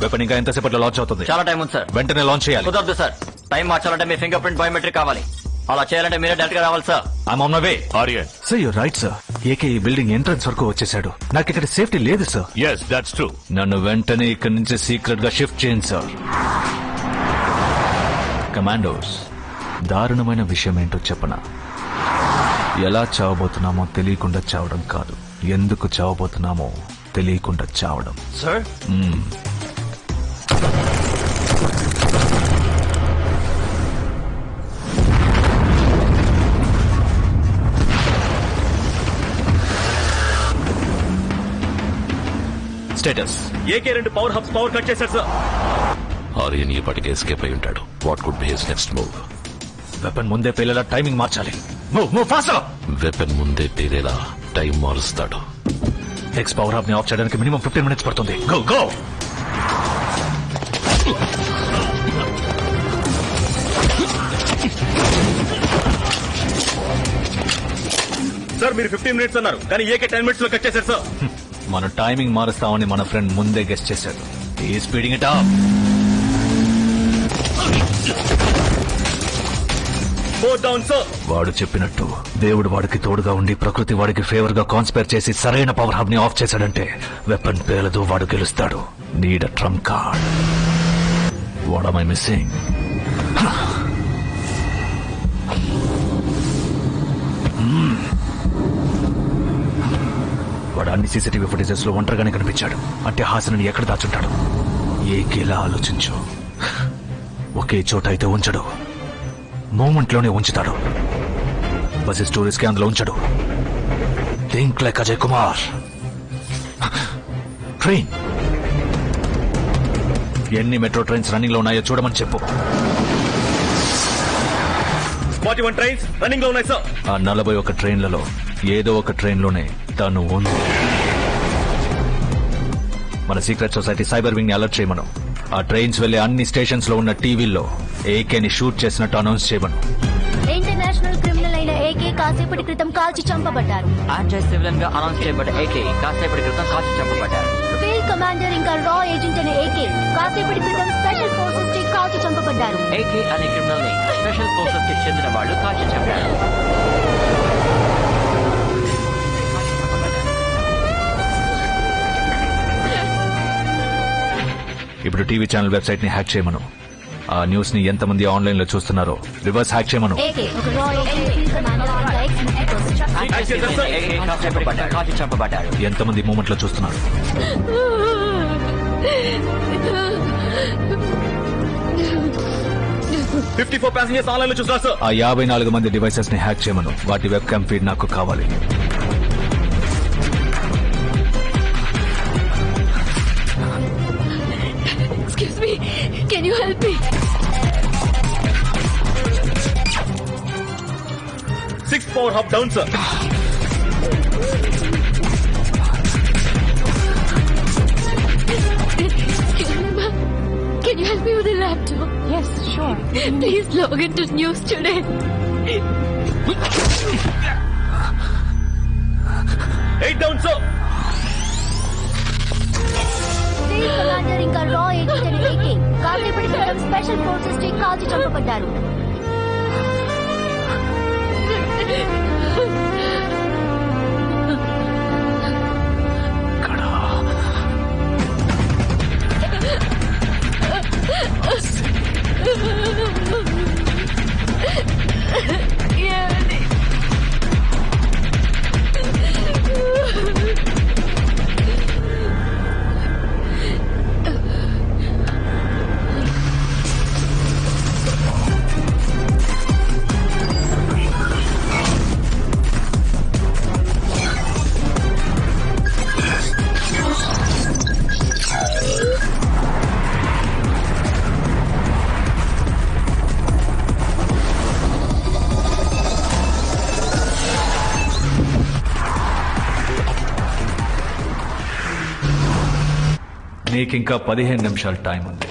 Weapon ఇంకా ఎంతసేపట్లో launch అవుతుంది? చాలా టైం ఉంది సార్. వెంటనే లాంచ్ చేయాలి. కుదరదు సార్. టైం మార్చాలంటే మీ ఫింగర్ ప్రింట్ బయోమెట్రిక్ కావాలి. అలా చేయాలంటే మీరే డైరెక్ట్ గా రావాలి sir. I'm on my way. Aryan sir, you're right sir. AK ఈ బిల్డింగ్ ఎంట్రన్స్ వరకు వచ్చేసాడు. నాకు ఇక్కడ సేఫ్టీ లేదు సార్. Yes that's true. నన్ను వెంటనే ఇక్కడి నుంచి సీక్రెట్ గా షిఫ్ట్ చేయండి సార్. కమాండోస్, దారుణమైన విషయం ఏంటో చెప్పనా? ఎలా చావబోతున్నామో తెలియకుండా చావడం కాదు, ఎందుకు చావబోతున్నామో తెలియకుండా చావడం. Sir status AK 2 power hubs power cut చేశారు సార్. ఆర్యన్ ఈ పాటికి ఎస్కేప్ అయి ఉంటాడు. What could be his next move? Weapon ముందే పేలేలా టైమింగ్ మార్చాలి. Move fast. వెపన్ ముందే పేరేలా టైం మారుస్తాడు. ఎక్స్ పవర్ హబ్ ని ఆఫ్ చేయడానికి మినిమం 15 మినిట్స్ పడుతుంది. Go go. సార్ మీరు 15 మినిట్స్ అన్నారు, కానీ ఏకే 10 మినిట్స్ లో కట్ చేశారు సార్. మన టైమింగ్ మారుస్తామని మన ఫ్రెండ్ ముందే గెస్ట్ చేశాడు. ఈ స్పీడింగ్ ఇట్ అప్. వాడు చెప్పినట్టు దేవుడు వాడికి తోడుగా ఉండి ప్రకృతి వాడికి ఫేవర్ గా కాన్స్పైర్ చేసి సరైన పవర్ హబ్ ని ఆఫ్ చేశాడంటే వెపన్ పేలదు, వాడు గెలుస్తాడు. Need a Trump card. What am I missing? వాడు అన్ని సీసీటీవీ ఫుటేజెస్ లో ఒంటరిగానే కనిపించాడు. అంటే హాసన్ ఎక్కడ దాచుంటాడు? ఏకేలా ఆలోచించు. ఒకే చోట అయితే ఉంచడు, మూమెంట్ లోనే ఉంచుతాడు. బస్ స్టోరీస్ కి అందులో ఉంచడు. Think like Ajay Kumar. Train ఎన్ని మెట్రో ట్రైన్స్ రన్నింగ్ లో ఉన్నాయో చూడమని చెప్పు. 41 ట్రైన్స్ రన్నింగ్ లో ఉన్నాయి సార్. ఆ 41 ట్రైన్లలో ఏదో ఒక ట్రైన్ లోనే తను ఉంది. మన సీక్రెట్ సొసైటీ సైబర్ వింగ్ ని అలర్ట్ చేయమను. ఆ ట్రైన్స్ వెళ్లే అన్ని స్టేషన్స్ లో ఉన్న టీవీల్లో ఏకేని షూట్ చేసినట్టు అనౌన్స్ చేయమను. ఇంటర్నేషనల్ క్రిమినల్ అయిన ఏకే కాసేపటి క్రితం కాల్చి చంపబడ్డారు. యాంటీ సివిలియన్ గా అనౌన్స్ చేయబడ్డ ఏకే కాసేపటి క్రితం కాల్చి చంపబడ్డారు. ఫీల్డ్ కమాండర్ ఇంకా రా ఏజెంట్ అనే ఏకే కాసేపటి క్రితం స్పెషల్ ఫోర్సెస్ కి కాల్చి చంపబడ్డారు. ఏకే అనే క్రిమినల్ ని స్పెషల్ ఫోర్సెస్ కి చెందిన వాళ్ళు కాల్చి చంపారు. ఇప్పుడు టీవీ ఛానల్ వెబ్సైట్ ని హ్యాక్ చేయమను. ఆ న్యూస్ ని ఎంతమంది ఆన్లైన్ లో చూస్తున్నారో రివర్స్ హ్యాక్ చేయమను. ఏకే ఒక రా ఏజెంట్, ఫీల్డ్ కమాండర్ ఇంకా ఎక్స్ ఏకే కాల్చి చంపబడ్డారు. ఎంతమంది మూమెంట్ లో చూస్తున్నారు? 54 ప్యాసింజర్స్ ఆన్లైన్ లో చూస్తున్నారు సార్. ఆ 54 మంది డివైసెస్ ని హ్యాక్ చేయమను. వాటి వెబ్ క్యామ్ ఫీడ్ నాకు కావాలి. Excuse me, can you help me? 6 power hub down sir. Can you help me with the laptop? Yes, sure. Please log into news today. 8 down sir. Field commander ఇంకా రా agent అనే AK కాసేపటి క్రితం special forces కి కాల్చి చంపబడ్డారు. నీకింకా 15 నిమిషాలు time ఉంది.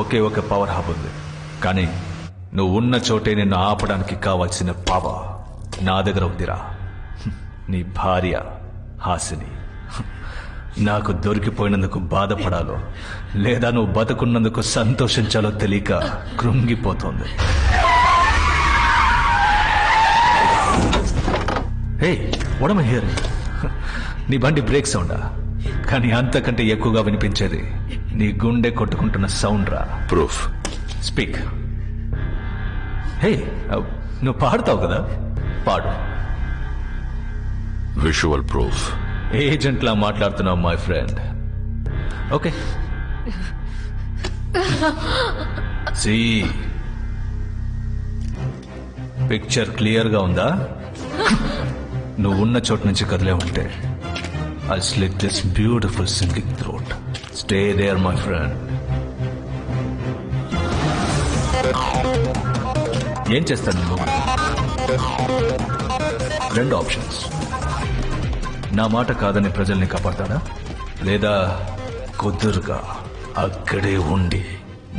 ఒకే ఒక పవర్ హబ్ ఉంది, కానీ నువ్వు ఉన్న చోటే నిన్ను ఆపడానికి కావాల్సిన పవర్ నా దగ్గర ఉందిరా. నీ భార్య హాసిని. నాకు దొరికిపోయినందుకు బాధపడాలో లేదా నువ్వు బతుకున్నందుకు సంతోషించాలో తెలియక కృంగిపోతోంది. Hey what am I hearing? నీ బండి బ్రేక్ సౌండా? కానీ అంతకంటే ఎక్కువగా వినిపించేది నీ గుండె కొట్టుకుంటున్న సౌండ్ రా. ప్రూఫ్. స్పీక్. హే నువ్వు పాడుతావు కదా, పాడు. Visual proof. ఏజెంట్లా మాట్లాడుతున్నావు my friend. Okay see picture clear గా ఉందా? నువ్వు ఉన్న చోటు నుంచి కదిలేవంటే I slit this beautiful singing throat. Stay there my friend. ఏం చేస్తాను నువ్వు? రెండు ఆప్షన్స్. నా మాట కాదని ప్రజల్ని కాపాడతాడా, లేదా కుదురుగా అక్కడే ఉండి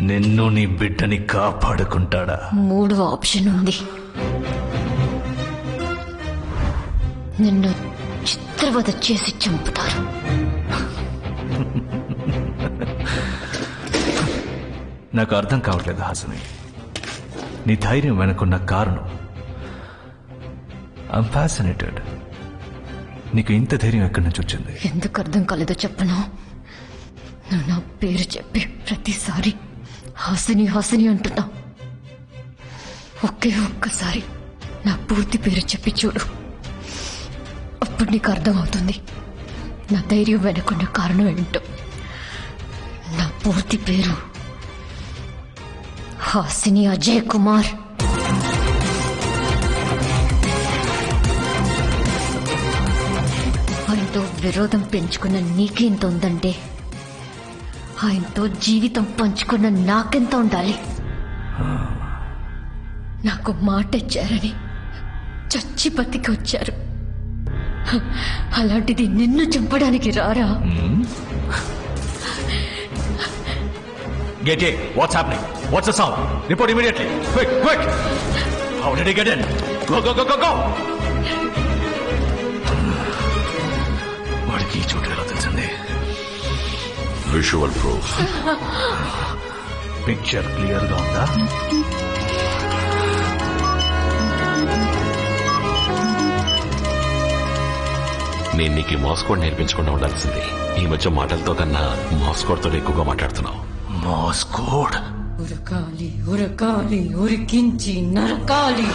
నిన్ను నీ బిడ్డని కాపాడుకుంటాడా? మూడవ ఆప్షన్ ఉంది. నిన్ను చిత్రవద చేసి చంపుతారు. నాకు అర్థం కావట్లేదు హాసిని, నీ ధైర్యం వెనుకున్న కారణం. I'm fascinated. నీకు ఇంత ధైర్యం ఎక్కడి నుంచి వచ్చింది? ఎందుకు అర్థం కాలేదో చెప్పను. నువ్వు నా పేరు చెప్పి ప్రతిసారి హాసిని హాసిని అంటున్నా. ఒకే ఒక్కసారి నా పూర్తి పేరు చెప్పి చూడు, అప్పుడు నీకు అర్థమవుతుంది నా ధైర్యం వెనుకున్న కారణం ఏంటో. నా పూర్తి పేరు హాసిని అజయ్ కుమార్. ఆయనతో విరోధం పెంచుకున్న నీకెంత ఉందంటే ఆయనతో జీవితం పంచుకున్న నాకెంత ఉండాలి. నాకు మాట ఇచ్చారని చచ్చి బతికి వచ్చారు. అలాంటిది నిన్ను చంపడానికి రారా? Get in. What's happening? What's the sound? Report immediately. Quick, quick. How did he get in? Go, go, go, go, go. వాడికి ఈ చోటు ఎలా తెలిసింది? Visual proof. పిక్చర్ క్లియర్ గా ఉందా? నేను నీకు మాస్కోడ్ నేర్పించకుండా ఉండాల్సింది. ఈ మధ్య మాటలతో కన్నా మాస్కోడ్తో ఎక్కువగా మాట్లాడుతున్నావు. మాస్కోడ్. ఉరకాలి ఉరకాలి ఉరికించి నరకాలి,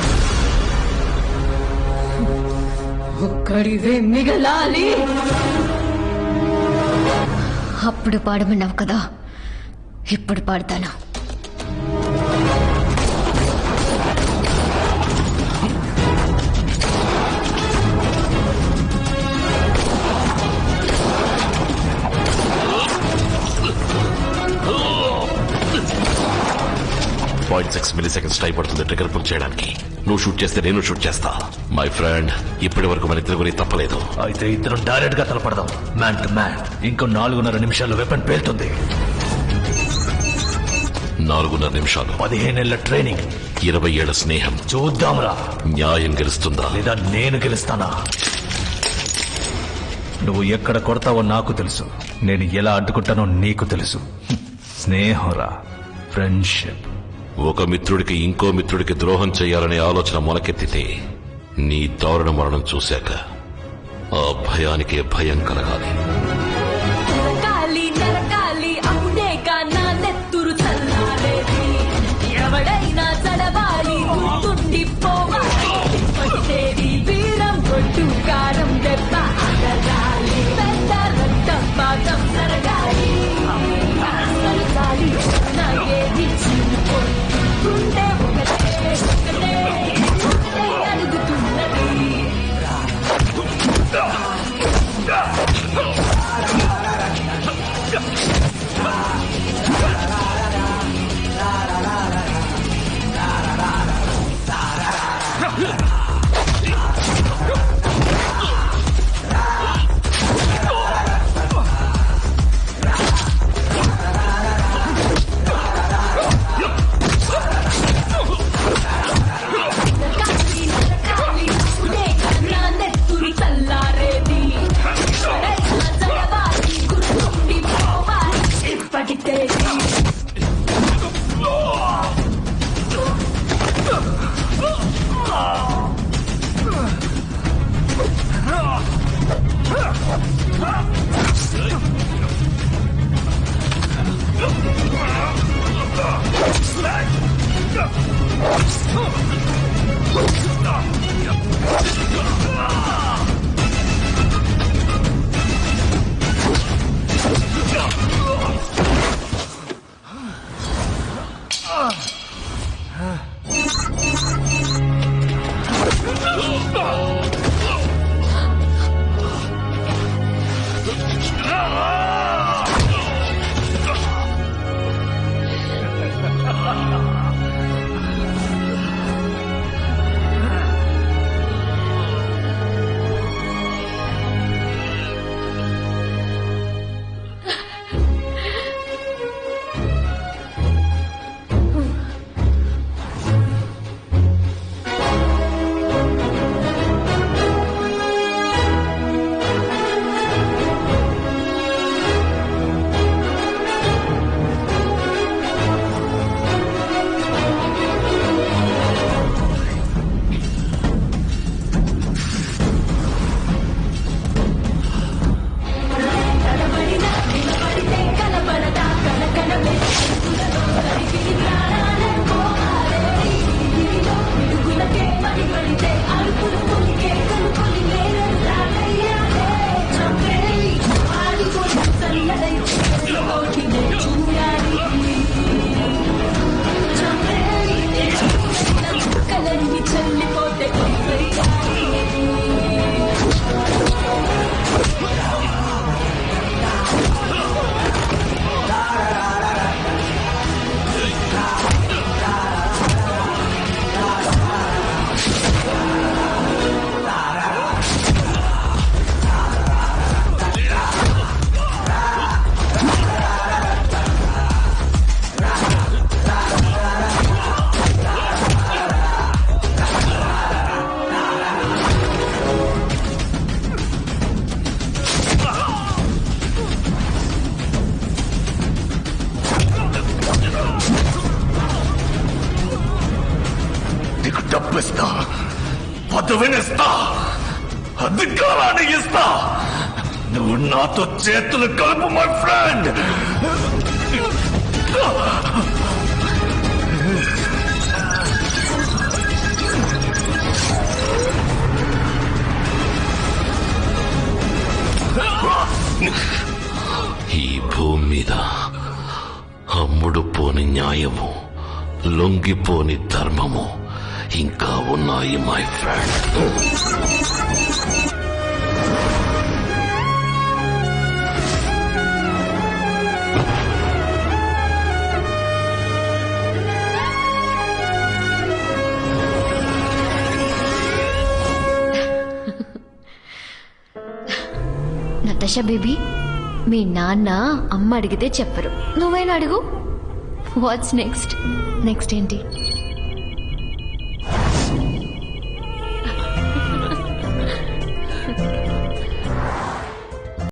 ఒక్కడివే మిగలాలి. అప్పుడు పాడమన్నావు కదా, ఇప్పుడు పాడతాను. .6 milliseconds టైం పడుతుంది ట్రిగర్ పుల్ చేయడానికి. నువ్వు షూట్ చేస్తే నేను షూట్ చేస్తా. మై ఫ్రెండ్, ఇప్పటి వరకు మన ఇద్దరు గురించి తప్పలేదు. అయితే ఇద్దరు డైరెక్ట్ గా తలపడదాం, మ్యాన్ టు మ్యాన్. ఇంకో 4.5 నిమిషాల్లో వెపన్ పేలుతుంది. 4.5 నిమిషాలు, 15 ఏళ్ల ట్రైనింగ్, 20 ఏళ్ల స్నేహం. చూద్దాంరా న్యాయం గెలుస్తుందా లేదా నేను గెలుస్తానా? నువ్వు ఎక్కడ కొడతావో నాకు తెలుసు, నేను ఎలా అడ్డుకుంటానో నీకు తెలుసు. స్నేహంరా, ఫ్రెండ్షిప్. ఒక మిత్రుడికి ఇంకో మిత్రుడికి ద్రోహం చేయాలనే ఆలోచన మొలకెత్తితే నీ దారుణ మరణం చూశాక ఆ భయానికే భయం కలగాలి. నరకాలి నరకాలి అప్పుడేగా నా నెత్తురు చల్లారేది. ఎవడైనా చడవాలి, గుర్తుండిపోవాలి. పట్టేది వీరం కొట్టు కారం దెబ్బ అగరాలి. పెద్ద రక్తం పాదం సరగాలి. సరగాలి నా ఏది చిన్నపోయి గుండె ఒకటే ఒకటే గుండె అడుగుతున్నది. పడితేది డబ్బిస్తా, పదవినిస్తా, అధికారాన్ని ఇస్తా. నువ్వు నాతో చేతులు కలుపు మై ఫ్రెండ్. ఈ భూమి మీద అమ్ముడు పోని న్యాయము, లొంగిపోని ధర్మము ఇంకా ఉన్నాయి మై ఫ్రెండ్. నతాషా బేబీ, మీ నాన్న అమ్మ అడిగితే చెప్పరు, నువ్వైనా అడుగు. Watts next? నెక్స్ట్ ఏంటి?